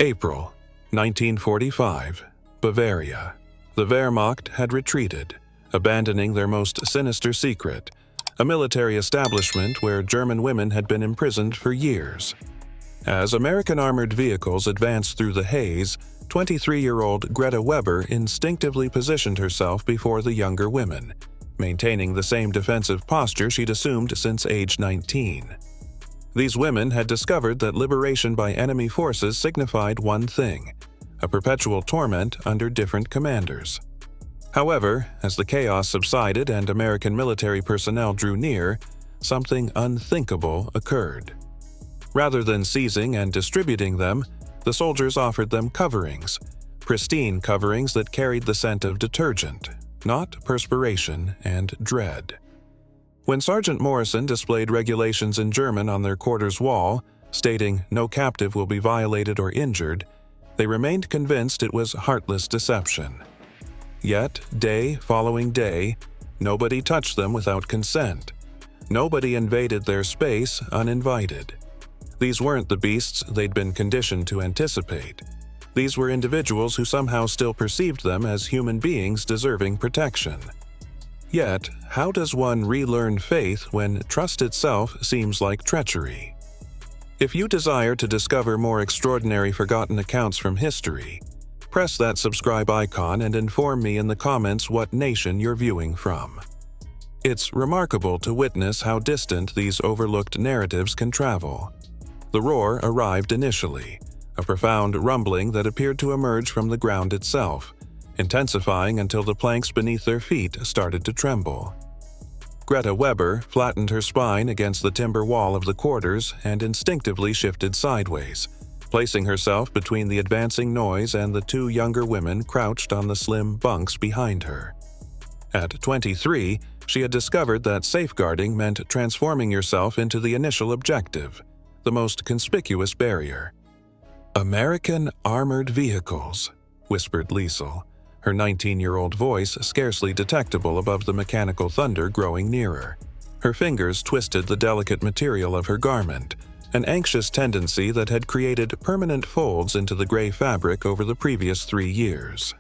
April 1945, Bavaria. The Wehrmacht had retreated, abandoning their most sinister secret, a military establishment where German women had been imprisoned for years. As American armored vehicles advanced through the haze, 23-year-old Greta Weber instinctively positioned herself before the younger women, maintaining the same defensive posture she'd assumed since age 19. These women had discovered that liberation by enemy forces signified one thing: a perpetual torment under different commanders. However, as the chaos subsided and American military personnel drew near, something unthinkable occurred. Rather than seizing and distributing them, the soldiers offered them coverings, pristine coverings that carried the scent of detergent, not perspiration and dread. When Sergeant Morrison displayed regulations in German on their quarters wall, stating no captive will be violated or injured, they remained convinced it was heartless deception. Yet, day following day, nobody touched them without consent. Nobody invaded their space uninvited. These weren't the beasts they'd been conditioned to anticipate. These were individuals who somehow still perceived them as human beings deserving protection. Yet, how does one relearn faith when trust itself seems like treachery? If you desire to discover more extraordinary forgotten accounts from history, press that subscribe icon and inform me in the comments what nation you're viewing from. It's remarkable to witness how distant these overlooked narratives can travel. The roar arrived initially, a profound rumbling that appeared to emerge from the ground itself, intensifying until the planks beneath their feet started to tremble. Greta Weber flattened her spine against the timber wall of the quarters and instinctively shifted sideways, placing herself between the advancing noise and the two younger women crouched on the slim bunks behind her. At 23, she had discovered that safeguarding meant transforming yourself into the initial objective, the most conspicuous barrier. "American armored vehicles," whispered Liesel, her 19-year-old voice scarcely detectable above the mechanical thunder growing nearer. Her fingers twisted the delicate material of her garment, an anxious tendency that had created permanent folds into the gray fabric over the previous 3 years.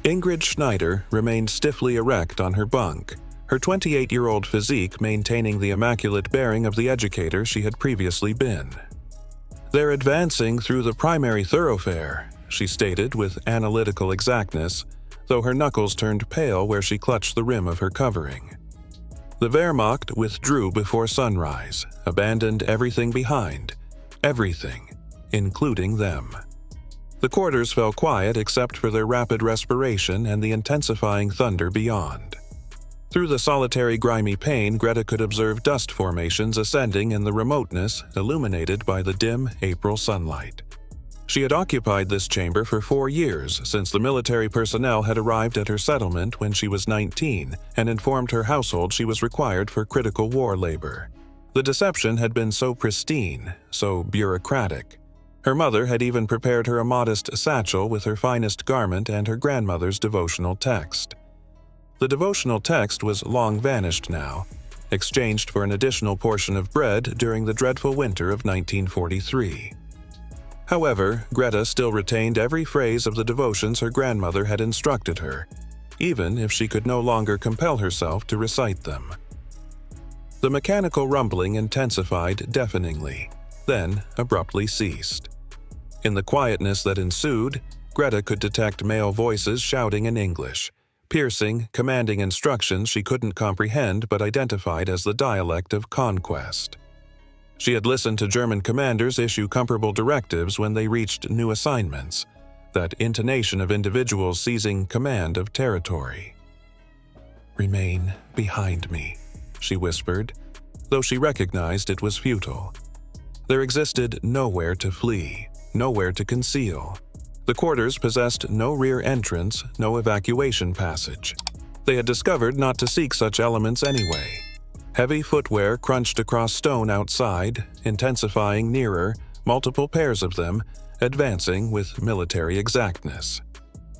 Ingrid Schneider remained stiffly erect on her bunk, her 28-year-old physique maintaining the immaculate bearing of the educator she had previously been. "They're advancing through the primary thoroughfare," she stated with analytical exactness, though her knuckles turned pale where she clutched the rim of her covering. The Wehrmacht withdrew before sunrise, abandoned everything behind. Everything, including them. The quarters fell quiet except for their rapid respiration and the intensifying thunder beyond. Through the solitary grimy pane, Greta could observe dust formations ascending in the remoteness, illuminated by the dim April sunlight. She had occupied this chamber for 4 years since the military personnel had arrived at her settlement when she was 19 and informed her household she was required for critical war labor. The deception had been so pristine, so bureaucratic. Her mother had even prepared her a modest satchel with her finest garment and her grandmother's devotional text. The devotional text was long vanished now, exchanged for an additional portion of bread during the dreadful winter of 1943. However, Greta still retained every phrase of the devotions her grandmother had instructed her, even if she could no longer compel herself to recite them. The mechanical rumbling intensified deafeningly, then abruptly ceased. In the quietness that ensued, Greta could detect male voices shouting in English, piercing, commanding instructions she couldn't comprehend but identified as the dialect of conquest. She had listened to German commanders issue comparable directives when they reached new assignments, that intonation of individuals seizing command of territory. "Remain behind me," she whispered, though she recognized it was futile. There existed nowhere to flee, nowhere to conceal. The quarters possessed no rear entrance, no evacuation passage. They had discovered not to seek such elements anyway. Heavy footwear crunched across stone outside, intensifying nearer, multiple pairs of them, advancing with military exactness.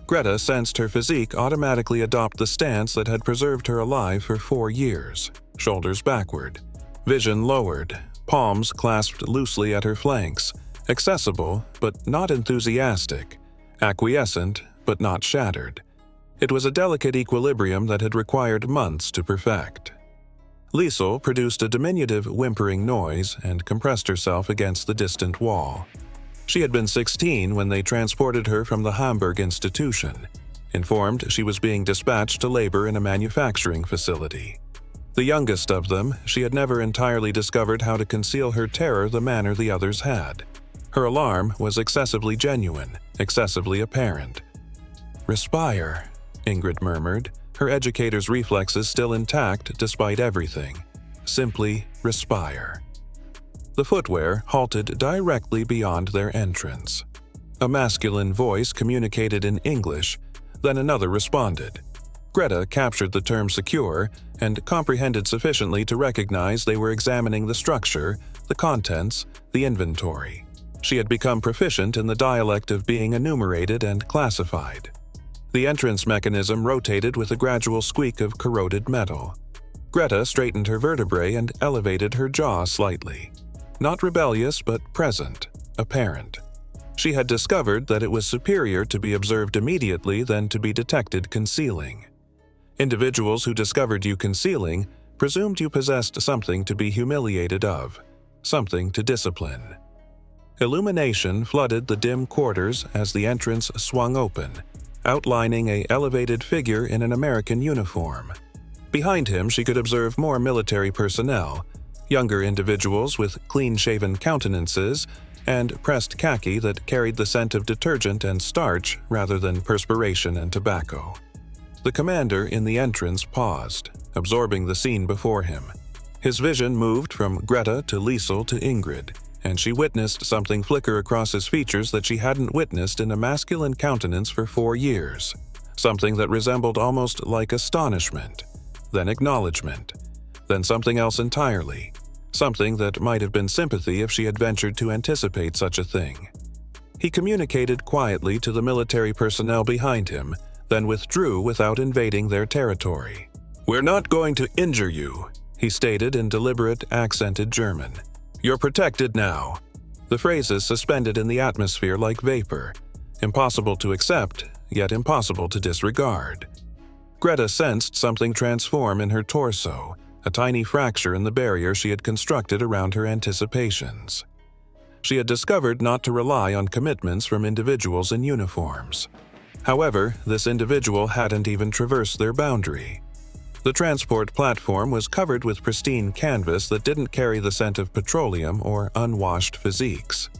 Greta sensed her physique automatically adopt the stance that had preserved her alive for 4 years, shoulders backward, vision lowered, palms clasped loosely at her flanks, accessible but not enthusiastic, acquiescent but not shattered. It was a delicate equilibrium that had required months to perfect. Liesel produced a diminutive whimpering noise and compressed herself against the distant wall. She had been 16 when they transported her from the Hamburg institution, informed she was being dispatched to labor in a manufacturing facility. The youngest of them, she had never entirely discovered how to conceal her terror the manner the others had. Her alarm was excessively genuine, excessively apparent. "Respire," Ingrid murmured, her educator's reflexes still intact despite everything. Simply respire. The footwear halted directly beyond their entrance. A masculine voice communicated in English, then another responded. Greta captured the term secure and comprehended sufficiently to recognize they were examining the structure, the contents, the inventory. She had become proficient in the dialect of being enumerated and classified. The entrance mechanism rotated with a gradual squeak of corroded metal. Greta straightened her vertebrae and elevated her jaw slightly. Not rebellious, but present, apparent. She had discovered that it was superior to be observed immediately than to be detected concealing. Individuals who discovered you concealing presumed you possessed something to be humiliated of, something to discipline. Illumination flooded the dim quarters as the entrance swung open, outlining an elevated figure in an American uniform. Behind him she could observe more military personnel, younger individuals with clean-shaven countenances and pressed khaki that carried the scent of detergent and starch rather than perspiration and tobacco. The commander in the entrance paused, absorbing the scene before him. His vision moved from Greta to Liesel to Ingrid, and she witnessed something flicker across his features that she hadn't witnessed in a masculine countenance for 4 years. Something that resembled almost like astonishment, then acknowledgement, then something else entirely. Something that might have been sympathy if she had ventured to anticipate such a thing. He communicated quietly to the military personnel behind him, then withdrew without invading their territory. "We're not going to injure you," he stated in deliberate, accented German. "You're protected now." The phrases suspended in the atmosphere like vapor, impossible to accept, yet impossible to disregard. Greta sensed something transform in her torso, a tiny fracture in the barrier she had constructed around her anticipations. She had discovered not to rely on commitments from individuals in uniforms. However, this individual hadn't even traversed their boundary. The transport platform was covered with pristine canvas that didn't carry the scent of petroleum or unwashed physiques.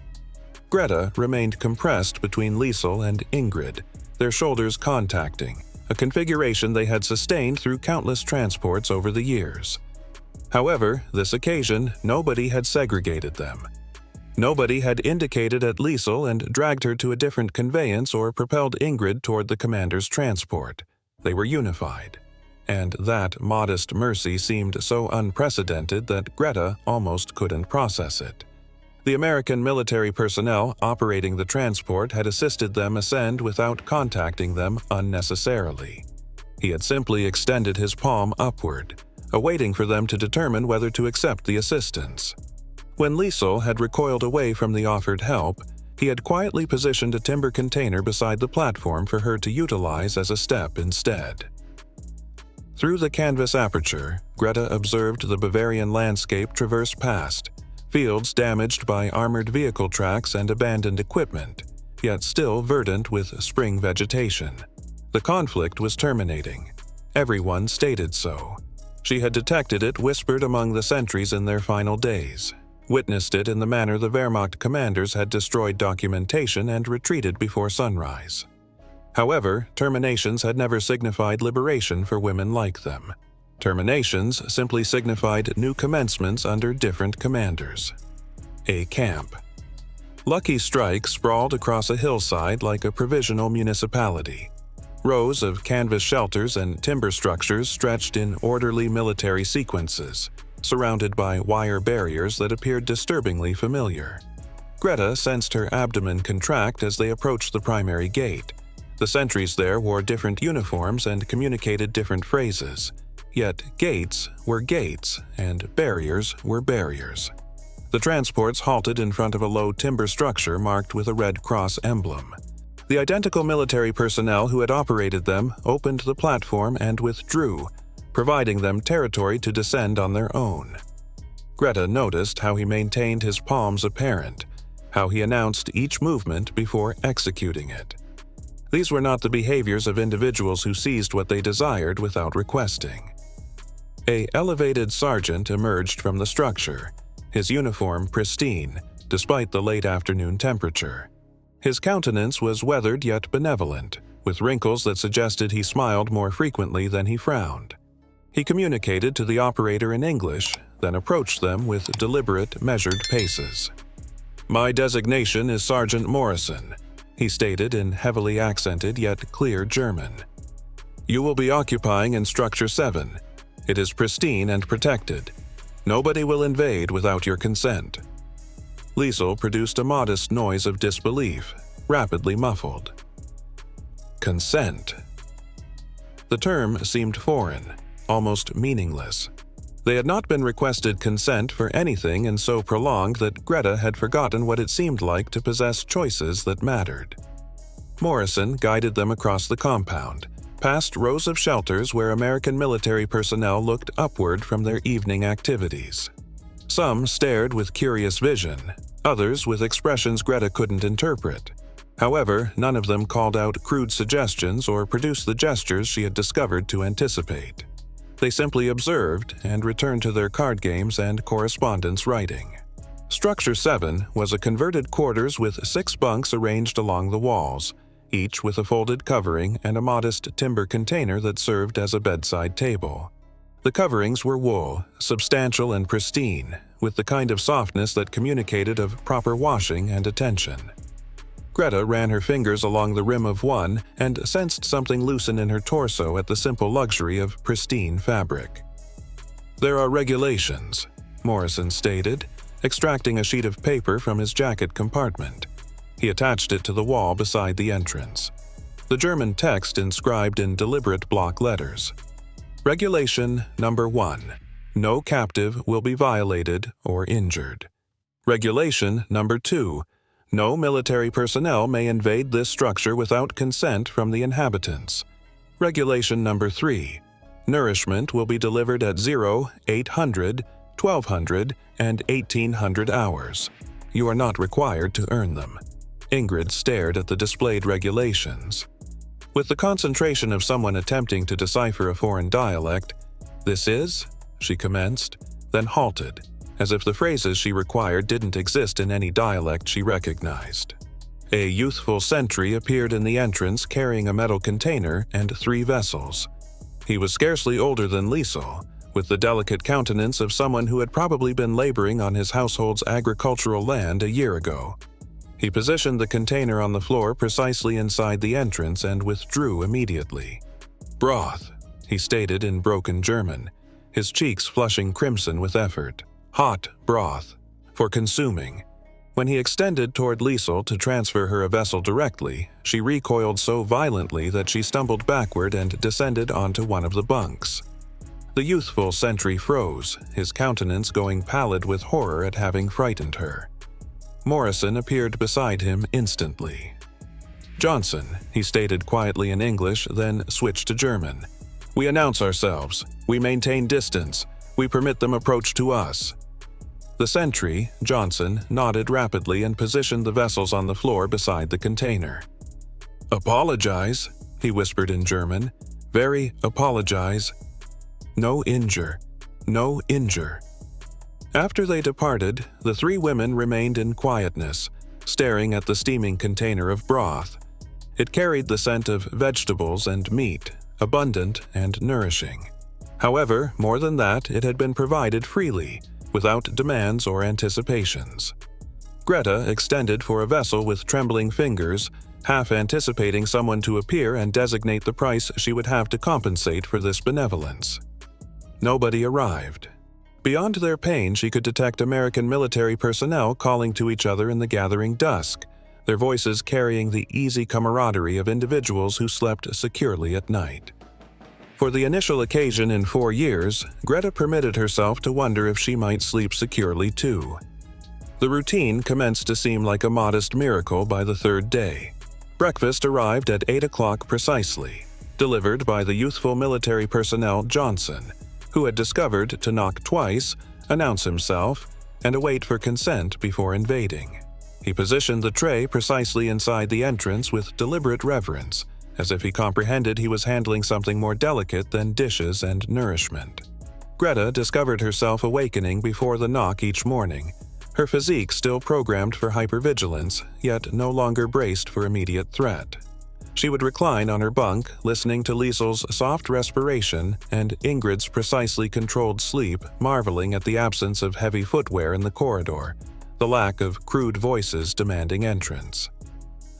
Greta remained compressed between Liesel and Ingrid, their shoulders contacting, a configuration they had sustained through countless transports over the years. However, this occasion, nobody had segregated them. Nobody had indicated at Liesel and dragged her to a different conveyance or propelled Ingrid toward the commander's transport. They were unified. And that modest mercy seemed so unprecedented that Greta almost couldn't process it. The American military personnel operating the transport had assisted them ascend without contacting them unnecessarily. He had simply extended his palm upward, awaiting for them to determine whether to accept the assistance. When Liesel had recoiled away from the offered help, he had quietly positioned a timber container beside the platform for her to utilize as a step instead. Through the canvas aperture, Greta observed the Bavarian landscape traverse past, fields damaged by armored vehicle tracks and abandoned equipment, yet still verdant with spring vegetation. The conflict was terminating. Everyone stated so. She had detected it whispered among the sentries in their final days, witnessed it in the manner the Wehrmacht commanders had destroyed documentation and retreated before sunrise. However, terminations had never signified liberation for women like them. Terminations simply signified new commencements under different commanders. A camp. Lucky Strike sprawled across a hillside like a provisional municipality. Rows of canvas shelters and timber structures stretched in orderly military sequences, surrounded by wire barriers that appeared disturbingly familiar. Greta sensed her abdomen contract as they approached the primary gate. The sentries there wore different uniforms and communicated different phrases. Yet gates were gates, and barriers were barriers. The transports halted in front of a low timber structure marked with a Red Cross emblem. The identical military personnel who had operated them opened the platform and withdrew, providing them territory to descend on their own. Greta noticed how he maintained his palms apparent, how he announced each movement before executing it. These were not the behaviors of individuals who seized what they desired without requesting. An elevated sergeant emerged from the structure, his uniform pristine, despite the late afternoon temperature. His countenance was weathered yet benevolent, with wrinkles that suggested he smiled more frequently than he frowned. He communicated to the operator in English, then approached them with deliberate, measured paces. "My designation is Sergeant Morrison," he stated in heavily accented yet clear German. "You will be occupying in Structure 7. It is pristine and protected. Nobody will invade without your consent." Liesel produced a modest noise of disbelief, rapidly muffled. Consent. The term seemed foreign, almost meaningless. They had not been requested consent for anything and so prolonged that Greta had forgotten what it seemed like to possess choices that mattered. Morrison guided them across the compound, past rows of shelters where American military personnel looked upward from their evening activities. Some stared with curious vision, others with expressions Greta couldn't interpret. However, none of them called out crude suggestions or produced the gestures she had discovered to anticipate. They simply observed and returned to their card games and correspondence writing. Structure 7 was a converted quarters with 6 bunks arranged along the walls, each with a folded covering and a modest timber container that served as a bedside table. The coverings were wool, substantial and pristine, with the kind of softness that communicated of proper washing and attention. Greta ran her fingers along the rim of one and sensed something loosen in her torso at the simple luxury of pristine fabric. "There are regulations," Morrison stated, extracting a sheet of paper from his jacket compartment. He attached it to the wall beside the entrance. The German text inscribed in deliberate block letters. Regulation Number 1. No captive will be violated or injured. Regulation Number 2. No military personnel may invade this structure without consent from the inhabitants. Regulation Number 3. Nourishment will be delivered at 0, 800, 1200, and 1800 hours. You are not required to earn them. Ingrid stared at the displayed regulations. With the concentration of someone attempting to decipher a foreign dialect, "This is," she commenced, then halted, as if the phrases she required didn't exist in any dialect she recognized. A youthful sentry appeared in the entrance carrying a metal container and 3 vessels. He was scarcely older than Liesel, with the delicate countenance of someone who had probably been laboring on his household's agricultural land a year ago. He positioned the container on the floor precisely inside the entrance and withdrew immediately. "Broth," he stated in broken German, his cheeks flushing crimson with effort. "Hot broth. For consuming." When he extended toward Liesel to transfer her a vessel directly, she recoiled so violently that she stumbled backward and descended onto one of the bunks. The youthful sentry froze, his countenance going pallid with horror at having frightened her. Morrison appeared beside him instantly. "Johnson," he stated quietly in English, then switched to German. "We announce ourselves. We maintain distance. We permit them approach to us." The sentry, Johnson, nodded rapidly and positioned the vessels on the floor beside the container. "Apologize," he whispered in German. "Very apologize. No injure. No injure." After they departed, the 3 women remained in quietness, staring at the steaming container of broth. It carried the scent of vegetables and meat, abundant and nourishing. However, more than that, it had been provided freely, without demands or anticipations. Greta extended for a vessel with trembling fingers, half anticipating someone to appear and designate the price she would have to compensate for this benevolence. Nobody arrived. Beyond their pain, she could detect American military personnel calling to each other in the gathering dusk, their voices carrying the easy camaraderie of individuals who slept securely at night. For the initial occasion in 4 years, Greta permitted herself to wonder if she might sleep securely too. The routine commenced to seem like a modest miracle by the third day. Breakfast arrived at 8 o'clock precisely, delivered by the youthful military personnel Johnson, who had discovered to knock twice, announce himself, and await for consent before invading. He positioned the tray precisely inside the entrance with deliberate reverence, as if he comprehended he was handling something more delicate than dishes and nourishment. Greta discovered herself awakening before the knock each morning, her physique still programmed for hypervigilance, yet no longer braced for immediate threat. She would recline on her bunk, listening to Liesel's soft respiration and Ingrid's precisely controlled sleep, marveling at the absence of heavy footwear in the corridor, the lack of crude voices demanding entrance.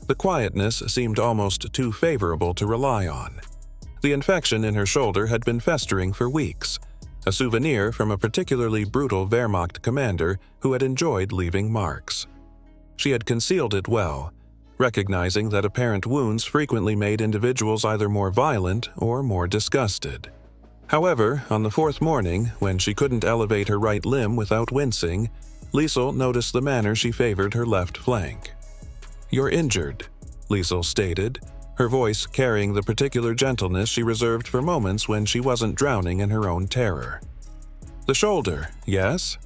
The quietness seemed almost too favorable to rely on. The infection in her shoulder had been festering for weeks, a souvenir from a particularly brutal Wehrmacht commander who had enjoyed leaving marks. She had concealed it well, recognizing that apparent wounds frequently made individuals either more violent or more disgusted. However, on the fourth morning, when she couldn't elevate her right limb without wincing, Liesel noticed the manner she favored her left flank. "You're injured," Liesel stated, her voice carrying the particular gentleness she reserved for moments when she wasn't drowning in her own terror. "The shoulder, yes?"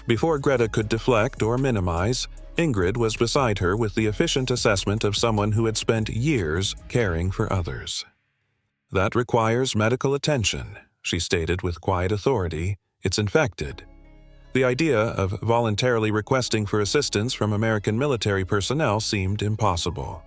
Before Greta could deflect or minimize, Ingrid was beside her with the efficient assessment of someone who had spent years caring for others. "That requires medical attention," she stated with quiet authority. "It's infected." The idea of voluntarily requesting for assistance from American military personnel seemed impossible.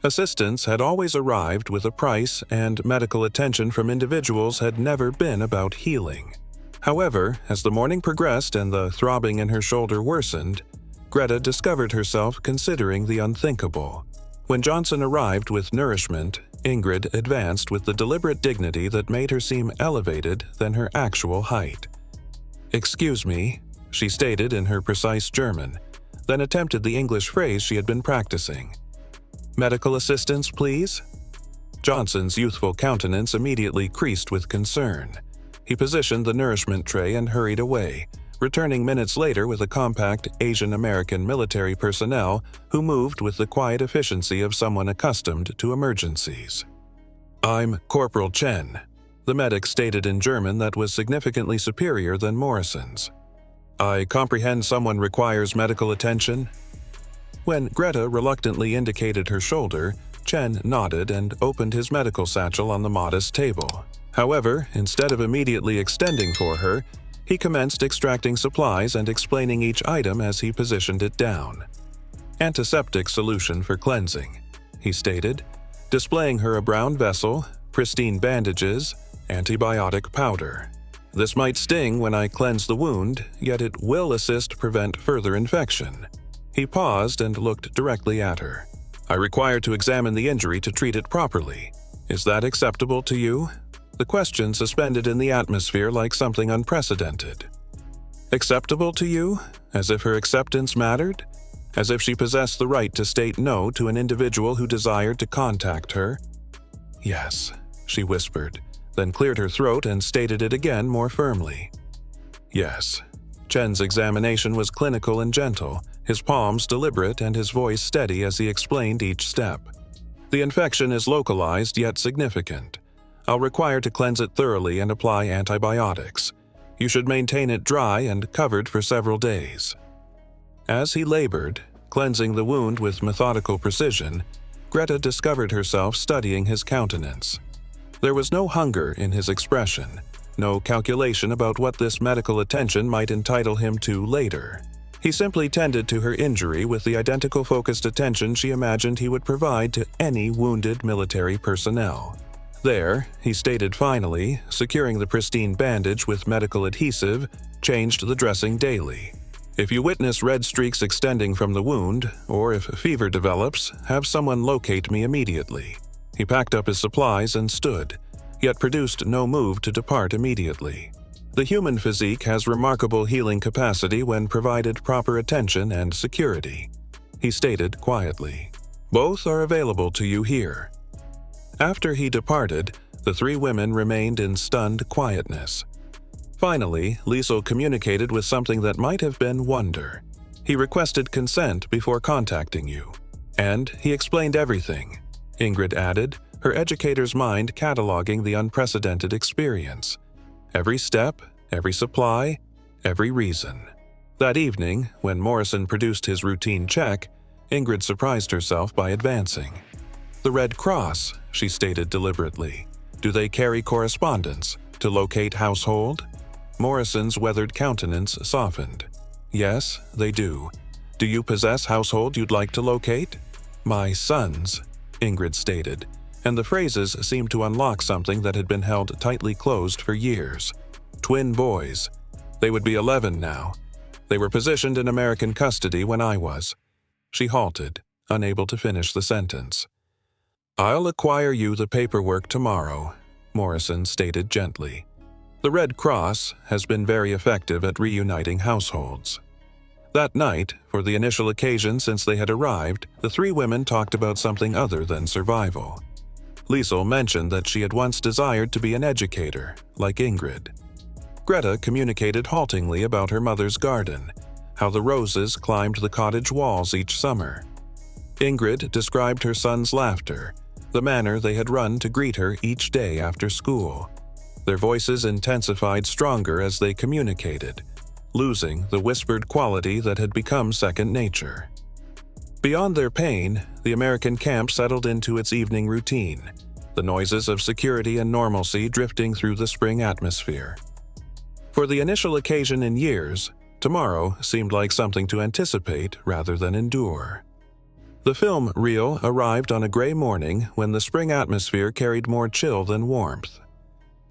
Assistance had always arrived with a price, and medical attention from individuals had never been about healing. However, as the morning progressed and the throbbing in her shoulder worsened, Greta discovered herself considering the unthinkable. When Johnson arrived with nourishment, Ingrid advanced with the deliberate dignity that made her seem elevated than her actual height. "Excuse me," she stated in her precise German, then attempted the English phrase she had been practicing. "Medical assistance, please?" Johnson's youthful countenance immediately creased with concern. He positioned the nourishment tray and hurried away, returning minutes later with a compact Asian-American military personnel who moved with the quiet efficiency of someone accustomed to emergencies. "I'm Corporal Chen," the medic stated in German that was significantly superior than Morrison's. "I comprehend someone requires medical attention." When Greta reluctantly indicated her shoulder, Chen nodded and opened his medical satchel on the modest table. However, instead of immediately extending for her, he commenced extracting supplies and explaining each item as he positioned it down. "Antiseptic solution for cleansing," he stated, displaying her a brown vessel, pristine bandages, antibiotic powder. "This might sting when I cleanse the wound, yet it will assist prevent further infection." He paused and looked directly at her. "I require to examine the injury to treat it properly. Is that acceptable to you?" The question suspended in the atmosphere like something unprecedented. "Acceptable to you?" As if her acceptance mattered? As if she possessed the right to state no to an individual who desired to contact her? "Yes," she whispered, then cleared her throat and stated it again more firmly. "Yes." Chen's examination was clinical and gentle, his palms deliberate and his voice steady as he explained each step. "The infection is localized yet significant. I'll require to cleanse it thoroughly and apply antibiotics. You should maintain it dry and covered for several days." As he labored, cleansing the wound with methodical precision, Greta discovered herself studying his countenance. There was no hunger in his expression, no calculation about what this medical attention might entitle him to later. He simply tended to her injury with the identical focused attention she imagined he would provide to any wounded military personnel. There, he stated finally, securing the pristine bandage with medical adhesive, changed the dressing daily. "If you witness red streaks extending from the wound, or if fever develops, have someone locate me immediately." He packed up his supplies and stood, yet produced no move to depart immediately. The human physique has remarkable healing capacity when provided proper attention and security, he stated quietly. "Both are available to you here." After he departed, the three women remained in stunned quietness. Finally, Liesel communicated with something that might have been wonder. He requested consent before contacting you. And he explained everything, Ingrid added, her educator's mind cataloging the unprecedented experience. Every step, every supply, every reason. That evening, when Morrison produced his routine check, Ingrid surprised herself by advancing. "The Red Cross," she stated deliberately. "Do they carry correspondence to locate household?" Morrison's weathered countenance softened. "Yes, they do. Do you possess household you'd like to locate?" "My sons," Ingrid stated, and the phrases seemed to unlock something that had been held tightly closed for years. "Twin boys. They would be 11 now. They were positioned in American custody when I was." She halted, unable to finish the sentence. "I'll acquire you the paperwork tomorrow," Morrison stated gently. "The Red Cross has been very effective at reuniting households." That night, for the initial occasion since they had arrived, the three women talked about something other than survival. Liesel mentioned that she had once desired to be an educator, like Ingrid. Greta communicated haltingly about her mother's garden, how the roses climbed the cottage walls each summer. Ingrid described her son's laughter, the manner they had run to greet her each day after school. Their voices intensified stronger as they communicated, losing the whispered quality that had become second nature. Beyond their pain, the American camp settled into its evening routine, the noises of security and normalcy drifting through the spring atmosphere. For the initial occasion in years, tomorrow seemed like something to anticipate rather than endure. The film reel arrived on a gray morning when the spring atmosphere carried more chill than warmth.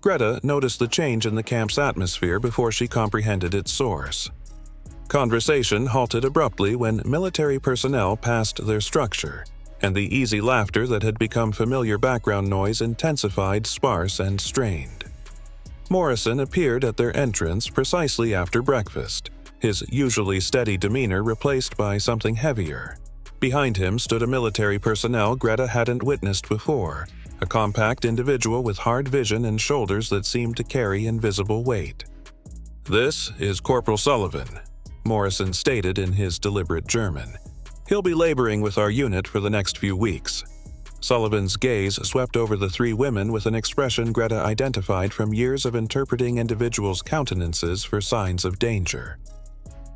Greta noticed the change in the camp's atmosphere before she comprehended its source. Conversation halted abruptly when military personnel passed their structure, and the easy laughter that had become familiar background noise intensified, sparse, and strained. Morrison appeared at their entrance precisely after breakfast, his usually steady demeanor replaced by something heavier. Behind him stood a military personnel Greta hadn't witnessed before, a compact individual with hard vision and shoulders that seemed to carry invisible weight. "This is Corporal Sullivan," Morrison stated in his deliberate German. "He'll be laboring with our unit for the next few weeks." Sullivan's gaze swept over the three women with an expression Greta identified from years of interpreting individuals' countenances for signs of danger.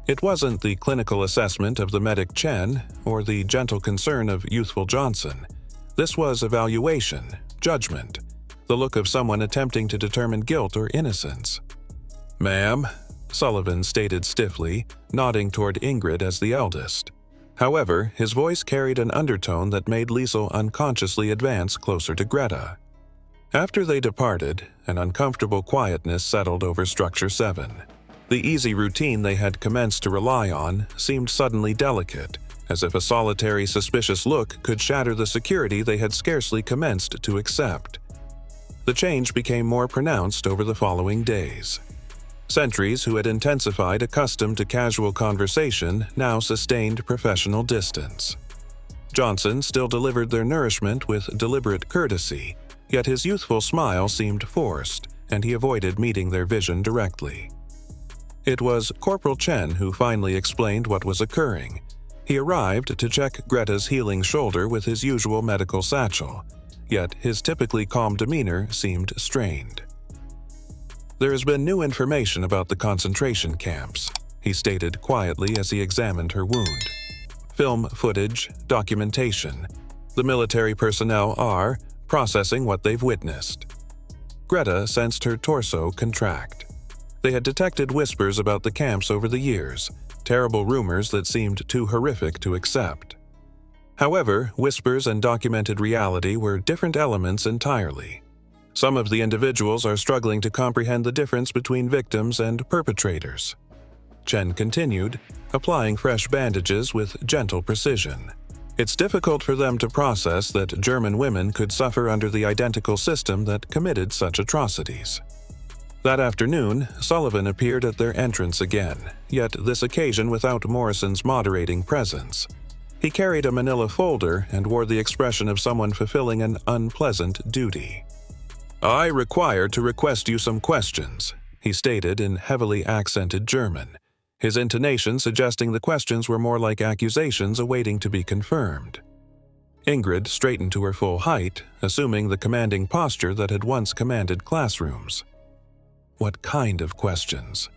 It wasn't the clinical assessment of the medic Chen or the gentle concern of youthful Johnson. This was evaluation, judgment, the look of someone attempting to determine guilt or innocence. "Ma'am," Sullivan stated stiffly, nodding toward Ingrid as the eldest. However, his voice carried an undertone that made Liesel unconsciously advance closer to Greta. After they departed, an uncomfortable quietness settled over Structure 7. The easy routine they had commenced to rely on seemed suddenly delicate, as if a solitary suspicious look could shatter the security they had scarcely commenced to accept. The change became more pronounced over the following days. Sentries who had intensified accustomed to casual conversation now sustained professional distance. Johnson still delivered their nourishment with deliberate courtesy, yet his youthful smile seemed forced, and he avoided meeting their vision directly. It was Corporal Chen who finally explained what was occurring. He arrived to check Greta's healing shoulder with his usual medical satchel, yet his typically calm demeanor seemed strained. "There has been new information about the concentration camps," he stated quietly as he examined her wound. "Film footage, documentation. The military personnel are processing what they've witnessed." Greta sensed her torso contract. They had detected whispers about the camps over the years, terrible rumors that seemed too horrific to accept. However, whispers and documented reality were different elements entirely. Some of the individuals are struggling to comprehend the difference between victims and perpetrators. Chen continued, applying fresh bandages with gentle precision. It's difficult for them to process that German women could suffer under the identical system that committed such atrocities. That afternoon, Sullivan appeared at their entrance again, yet this occasion without Morrison's moderating presence. He carried a manila folder and wore the expression of someone fulfilling an unpleasant duty. "I require to request you some questions," he stated in heavily accented German, his intonation suggesting the questions were more like accusations awaiting to be confirmed. Ingrid straightened to her full height, assuming the commanding posture that had once commanded classrooms. What kind of questions?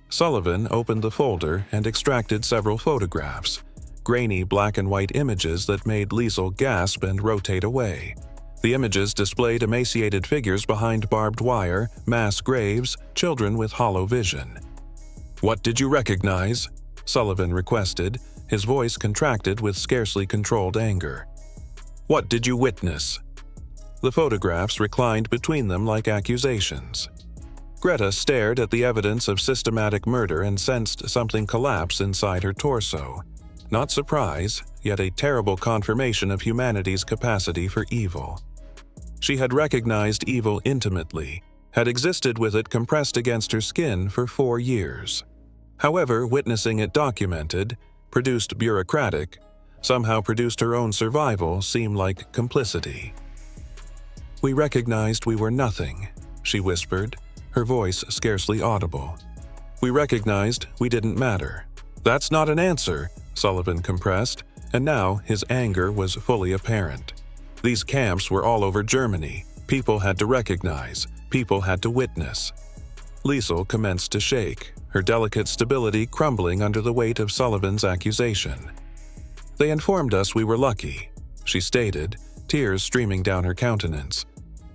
Sullivan opened the folder and extracted several photographs, grainy black and white images that made Liesel gasp and rotate away. The images displayed emaciated figures behind barbed wire, mass graves, children with hollow vision. "What did you recognize?" Sullivan requested, his voice contracted with scarcely controlled anger. "What did you witness?" The photographs reclined between them like accusations. Greta stared at the evidence of systematic murder and sensed something collapse inside her torso. Not surprise, yet a terrible confirmation of humanity's capacity for evil. She had recognized evil intimately, had existed with it compressed against her skin for 4 years. However, witnessing it documented, produced bureaucratic, somehow produced her own survival seemed like complicity. "We recognized we were nothing," she whispered, her voice scarcely audible. "We recognized we didn't matter." "That's not an answer," Sullivan compressed, and now his anger was fully apparent. These camps were all over Germany. People had to recognize, people had to witness. Liesel commenced to shake, her delicate stability crumbling under the weight of Sullivan's accusation. "They informed us we were lucky," she stated, tears streaming down her countenance.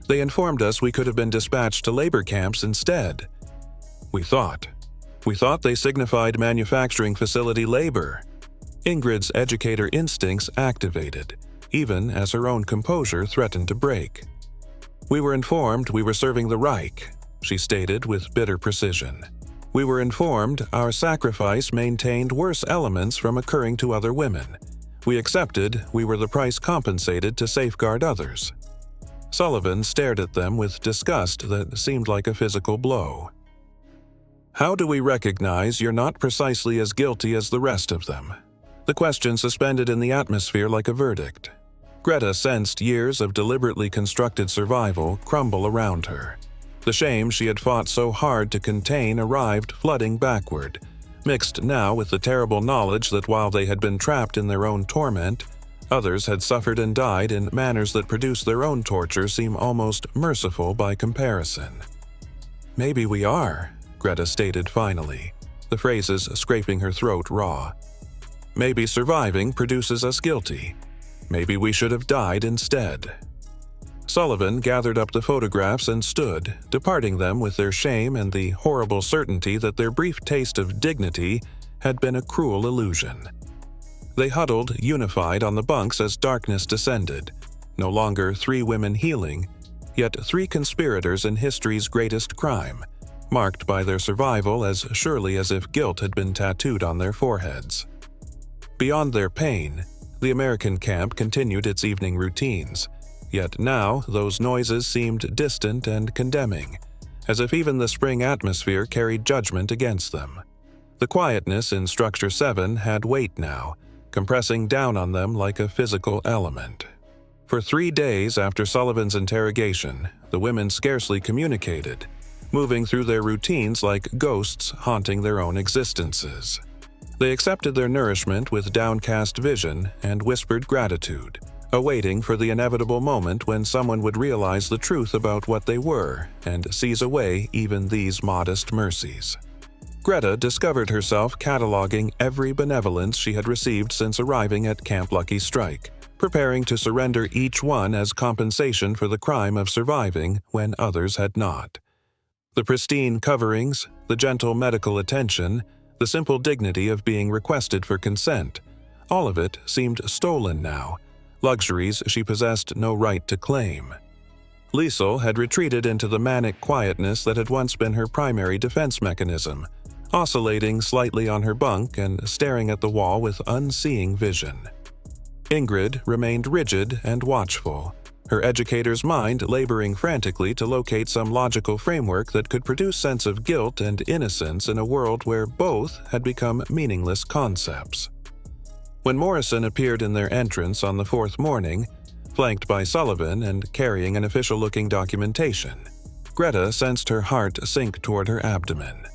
"They informed us we could have been dispatched to labor camps instead. We thought they signified manufacturing facility labor." Ingrid's educator instincts activated, even as her own composure threatened to break. "We were informed we were serving the Reich," she stated with bitter precision. "We were informed our sacrifice maintained worse elements from occurring to other women. We accepted we were the price compensated to safeguard others." Sullivan stared at them with disgust that seemed like a physical blow. "How do we recognize you're not precisely as guilty as the rest of them?" The question suspended in the atmosphere like a verdict. Greta sensed years of deliberately constructed survival crumble around her. The shame she had fought so hard to contain arrived flooding backward, mixed now with the terrible knowledge that while they had been trapped in their own torment, others had suffered and died in manners that produced their own torture seem almost merciful by comparison. "Maybe we are," Greta stated finally, the phrases scraping her throat raw. "Maybe surviving produces us guilty. Maybe we should have died instead." Sullivan gathered up the photographs and stood, departing them with their shame and the horrible certainty that their brief taste of dignity had been a cruel illusion. They huddled, unified on the bunks as darkness descended, no longer 3 women healing, yet 3 conspirators in history's greatest crime, marked by their survival as surely as if guilt had been tattooed on their foreheads. Beyond their pain, the American camp continued its evening routines, yet now those noises seemed distant and condemning, as if even the spring atmosphere carried judgment against them. The quietness in Structure 7 had weight now, compressing down on them like a physical element. For 3 days after Sullivan's interrogation, the women scarcely communicated, moving through their routines like ghosts haunting their own existences. They accepted their nourishment with downcast vision and whispered gratitude, awaiting for the inevitable moment when someone would realize the truth about what they were and seize away even these modest mercies. Greta discovered herself cataloging every benevolence she had received since arriving at Camp Lucky Strike, preparing to surrender each one as compensation for the crime of surviving when others had not. The pristine coverings, the gentle medical attention, the simple dignity of being requested for consent, all of it seemed stolen now, luxuries she possessed no right to claim. Liesel had retreated into the manic quietness that had once been her primary defense mechanism, oscillating slightly on her bunk and staring at the wall with unseeing vision. Ingrid remained rigid and watchful, her educator's mind laboring frantically to locate some logical framework that could produce sense of guilt and innocence in a world where both had become meaningless concepts. When Morrison appeared in their entrance on the 4th morning, flanked by Sullivan and carrying an official-looking documentation, Greta sensed her heart sink toward her abdomen.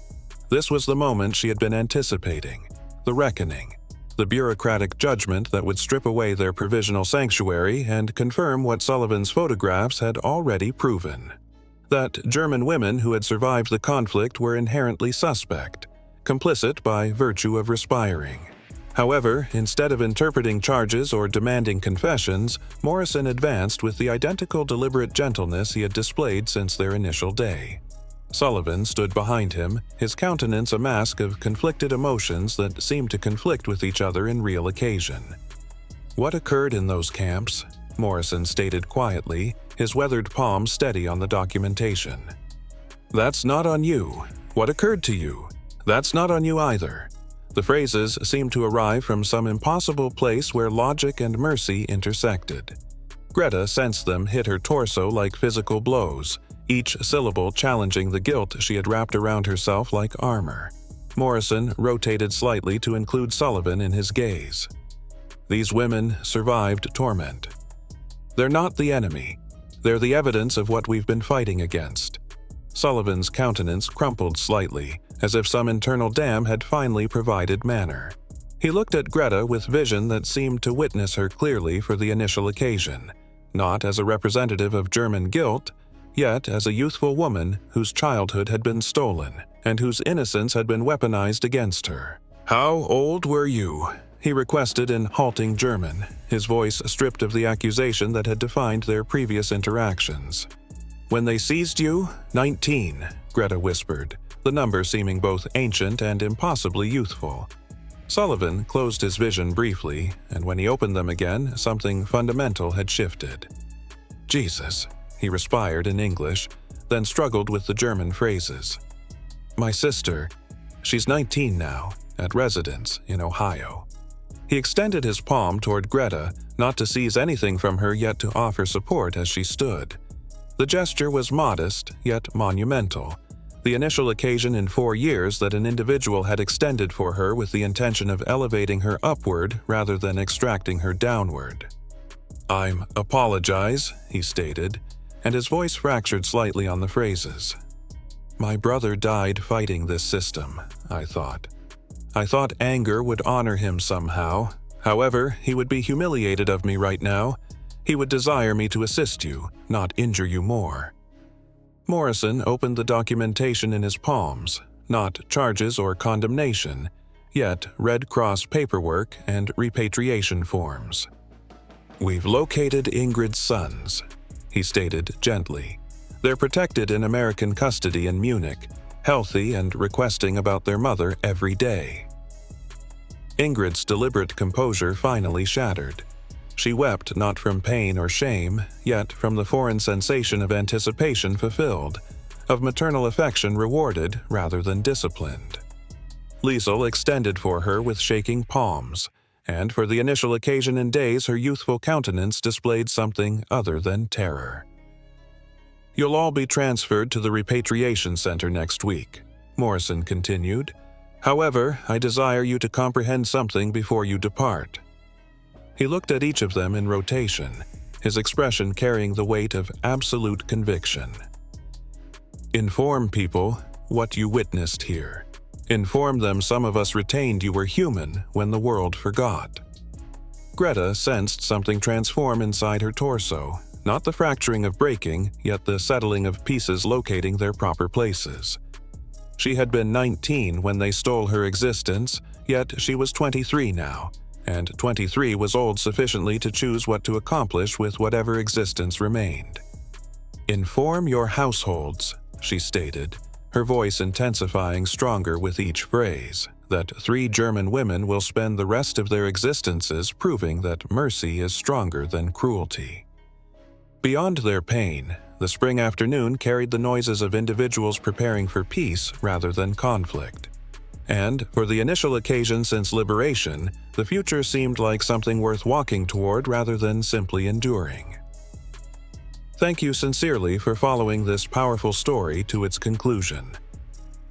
This was the moment she had been anticipating, the reckoning, the bureaucratic judgment that would strip away their provisional sanctuary and confirm what Sullivan's photographs had already proven: that German women who had survived the conflict were inherently suspect, complicit by virtue of respiring. However, instead of interpreting charges or demanding confessions, Morrison advanced with the identical deliberate gentleness he had displayed since their initial day. Sullivan stood behind him, his countenance a mask of conflicted emotions that seemed to conflict with each other in real occasion. "What occurred in those camps?" Morrison stated quietly, his weathered palm steady on the documentation. "That's not on you. What occurred to you? That's not on you either." The phrases seemed to arrive from some impossible place where logic and mercy intersected. Greta sensed them hit her torso like physical blows, each syllable challenging the guilt she had wrapped around herself like armor. Morrison rotated slightly to include Sullivan in his gaze. "These women survived torment. They're not the enemy. They're the evidence of what we've been fighting against." Sullivan's countenance crumpled slightly, as if some internal dam had finally provided manner. He looked at Greta with vision that seemed to witness her clearly for the initial occasion, not as a representative of German guilt, yet as a youthful woman whose childhood had been stolen and whose innocence had been weaponized against her. "How old were you?" he requested in halting German, his voice stripped of the accusation that had defined their previous interactions. "When they seized you, 19, Greta whispered, the number seeming both ancient and impossibly youthful. Sullivan closed his vision briefly, and when he opened them again, something fundamental had shifted. "Jesus," he respired in English, then struggled with the German phrases. "My sister, she's 19 now, at residence in Ohio." He extended his palm toward Greta, not to seize anything from her yet to offer support as she stood. The gesture was modest, yet monumental, the initial occasion in 4 years that an individual had extended for her with the intention of elevating her upward rather than extracting her downward. "I apologize," he stated, and his voice fractured slightly on the phrases. "My brother died fighting this system, I thought. I thought anger would honor him somehow. However, he would be humiliated of me right now. He would desire me to assist you, not injure you more." Morrison opened the documentation in his palms, not charges or condemnation, yet Red Cross paperwork and repatriation forms. "We've located Ingrid's sons," he stated gently. "They're protected in American custody in Munich, healthy and requesting about their mother every day." Ingrid's deliberate composure finally shattered. She wept not from pain or shame, yet from the foreign sensation of anticipation fulfilled, of maternal affection rewarded rather than disciplined. Liesel extended for her with shaking palms, and for the initial occasion in days her youthful countenance displayed something other than terror. "You'll all be transferred to the repatriation center next week," Morrison continued. "However, I desire you to comprehend something before you depart." He looked at each of them in rotation, his expression carrying the weight of absolute conviction. "Inform people what you witnessed here. Inform them some of us retained you were human when the world forgot." Greta sensed something transform inside her torso, not the fracturing of breaking, yet the settling of pieces locating their proper places. She had been 19 when they stole her existence, yet she was 23 now, and 23 was old sufficiently to choose what to accomplish with whatever existence remained. "Inform your households," she stated, her voice intensifying stronger with each phrase, "that 3 German women will spend the rest of their existences proving that mercy is stronger than cruelty." Beyond their pain, the spring afternoon carried the noises of individuals preparing for peace rather than conflict. And, for the initial occasion since liberation, the future seemed like something worth walking toward rather than simply enduring. Thank you sincerely for following this powerful story to its conclusion.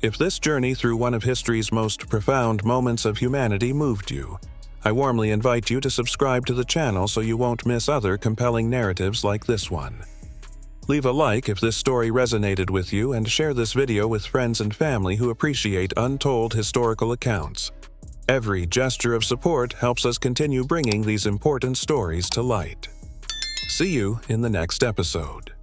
If this journey through one of history's most profound moments of humanity moved you, I warmly invite you to subscribe to the channel so you won't miss other compelling narratives like this one. Leave a like if this story resonated with you and share this video with friends and family who appreciate untold historical accounts. Every gesture of support helps us continue bringing these important stories to light. See you in the next episode.